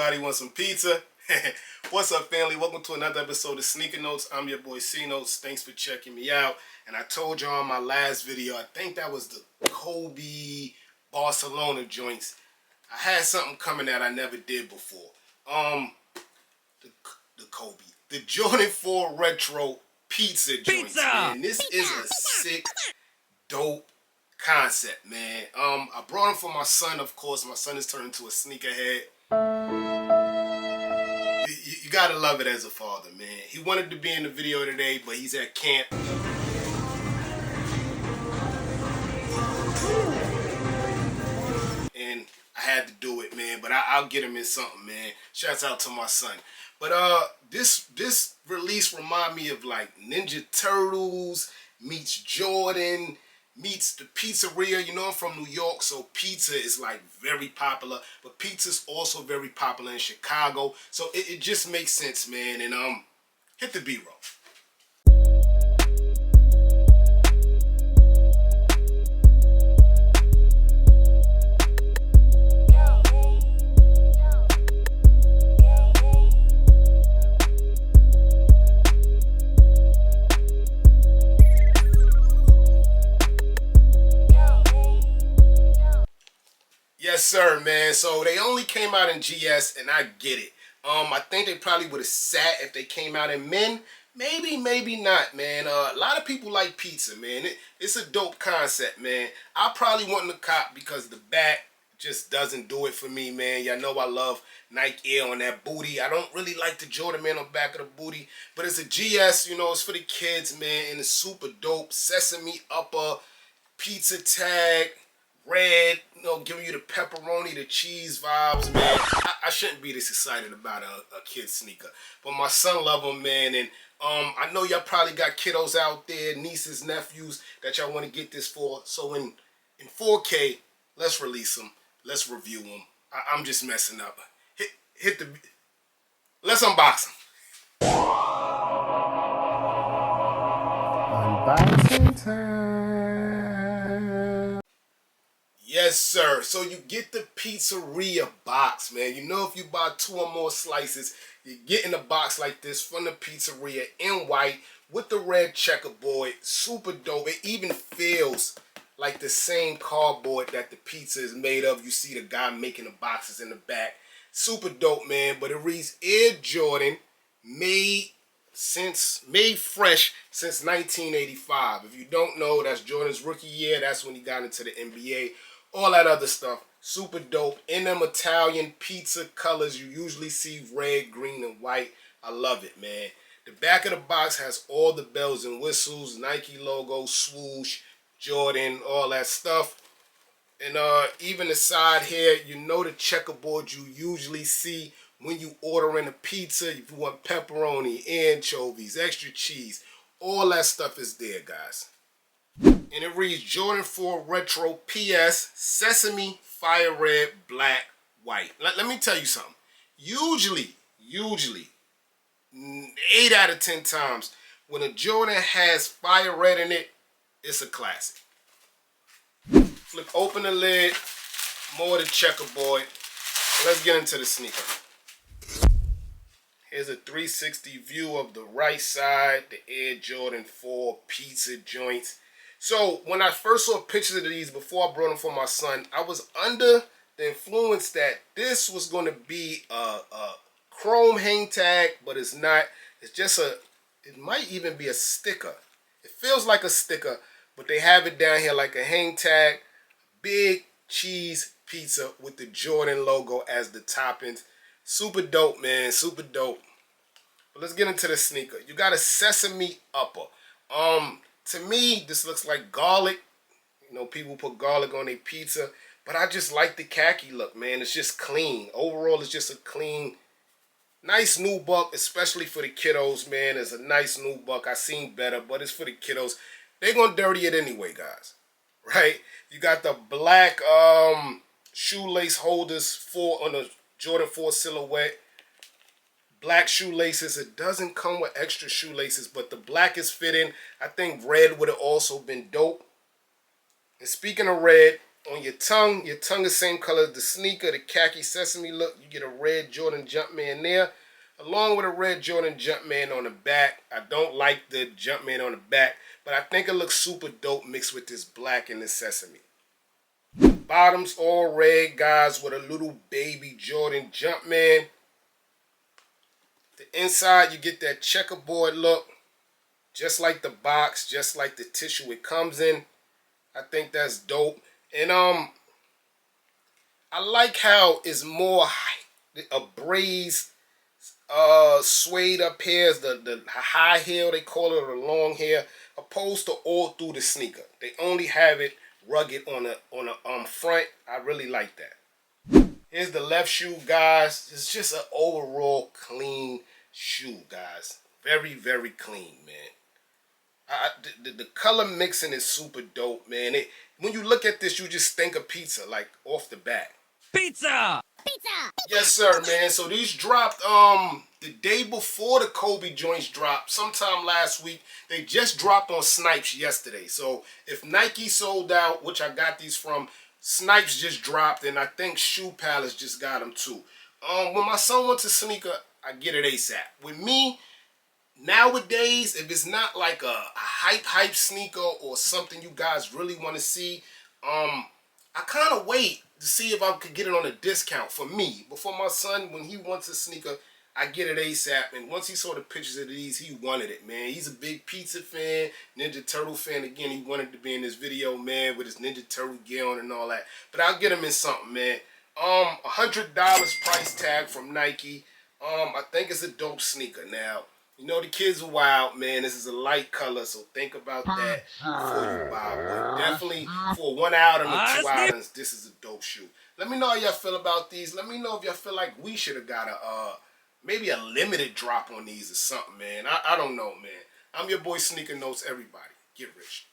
Anybody want some pizza? What's up, family? Welcome to another episode of Sneaker Notes. I'm your boy C Notes. Thanks for checking me out. And I told y'all in my last video, I think that was the Kobe Barcelona joints. I had something coming that I never did before. The Jordan 4 Retro Pizza joints, man. This is a sick, dope concept, man. I brought them for my son, of course. My son is turned into a sneakerhead. You gotta love it as a father, man. He wanted to be in the video today, but he's at camp. And I had to do it, man. But I'll get him in something, man. Shouts out to my son. But this release remind me of like Ninja Turtles meets Jordan meets the pizzeria. You know, I'm from New York, so pizza is like very popular. But pizza's also very popular in Chicago. So it just makes sense, man. And hit the B-roll. Yes, sir, man. So they only came out in GS, and I get it. I think they probably would have sat if they came out in men. Maybe, maybe not, man. A lot of people like pizza, man. It's a dope concept, man. I probably want the cop because the back just doesn't do it for me, man. Y'all know I love Nike Air on that booty. I don't really like the Jordan, man, on the back of the booty. But it's a GS, you know, it's for the kids, man. And it's super dope. Sesame upper, pizza tag. Red, you know, giving you the pepperoni, the cheese vibes, man. I shouldn't be this excited about a kid's sneaker. But my son love them, man. And I know y'all probably got kiddos out there, nieces, nephews, that y'all want to get this for. So in 4K, let's release them. Let's review them. I'm just messing up. Let's unbox them. Unboxing time. Yes, sir. So you get the pizzeria box, man. You know, if you buy 2 or more slices, you get in a box like this from the pizzeria in white with the red checkerboard. Super dope. It even feels like the same cardboard that the pizza is made of. You see the guy making the boxes in the back. Super dope, man. But it reads Air Jordan, made fresh since 1985. If you don't know, that's Jordan's rookie year. That's when he got into the NBA. All that other stuff. Super dope. In them Italian pizza colors, you usually see red, green, and white. I love it, man. The back of the box has all the bells and whistles, Nike logo, swoosh, Jordan, all that stuff. And even the side here, you know the checkerboard you usually see when you order in a pizza. If you want pepperoni, anchovies, extra cheese, all that stuff is there, guys. And it reads Jordan 4 Retro PS Sesame Fire Red Black White. Let me tell you something. Usually 8 out of 10 times when a Jordan has fire red in it, it's a classic. Flip open the lid, more of the checkerboard. Let's get into the sneaker. Here's a 360 view of the right side, the Air Jordan 4 pizza joints. So when I first saw pictures of these before I brought them for my son, I was under the influence that this was going to be a chrome hang tag, but it's not. It's just it might even be a sticker. It feels like a sticker, but they have it down here like a hang tag. Big cheese pizza with the Jordan logo as the toppings. Super dope, man. Super dope. But let's get into the sneaker. You got a sesame upper. To me, this looks like garlic. You know, people put garlic on their pizza. But I just like the khaki look, man. It's just clean. Overall, it's just a clean, nice nubuck, especially for the kiddos, man. It's a nice nubuck. I seen better, but it's for the kiddos. They're going to dirty it anyway, guys. Right? You got the black shoelace holders on the Jordan 4 silhouette. Black shoelaces. It doesn't come with extra shoelaces, but the black is fitting. I think red would have also been dope. And speaking of red, On your tongue the same color as the sneaker, the khaki sesame look. You get a red Jordan Jumpman there, along with a red Jordan Jumpman on the back. I don't like the Jumpman on the back, but I think it looks super dope mixed with this black and this sesame. Bottoms all red, guys, with a little baby Jordan Jumpman. The inside, you get that checkerboard look, just like the box, just like the tissue it comes in. I think that's dope. And I like how it's more a braids, suede up here is the high heel, they call it, or the long hair, opposed to all through the sneaker. They only have it rugged on the front. I really like that. Here's the left shoe, guys. It's just an overall clean shoe, guys. Very, very clean, man. The color mixing is super dope, man. When you look at this, you just think of pizza, like off the bat. Pizza! Pizza! Yes, sir, man. So these dropped the day before the Kobe joints dropped, sometime last week. They just dropped on Snipes yesterday. So if Nike sold out, which I got these from, Snipes just dropped, and I think Shoe Palace just got them too. When my son wants a sneaker, I get it ASAP. With me, nowadays, if it's not like a hype sneaker or something you guys really want to see, I kind of wait to see if I could get it on a discount for me. But for my son, when he wants a sneaker, I get it ASAP. And once he saw the pictures of these, he wanted it, man. He's a big pizza fan, Ninja Turtle fan. Again, he wanted to be in this video, man, with his Ninja Turtle gear on and all that. But I'll get him in something, man. $100 price tag from Nike. I think it's a dope sneaker. Now, you know the kids are wild, man. This is a light color, so think about that before you buy one. Definitely for 1 item or 2 items, this is a dope shoe. Let me know how y'all feel about these. Let me know if y'all feel like we should have got maybe a limited drop on these or something, man. I don't know, man. I'm your boy Sneaker Notes. Everybody, get rich.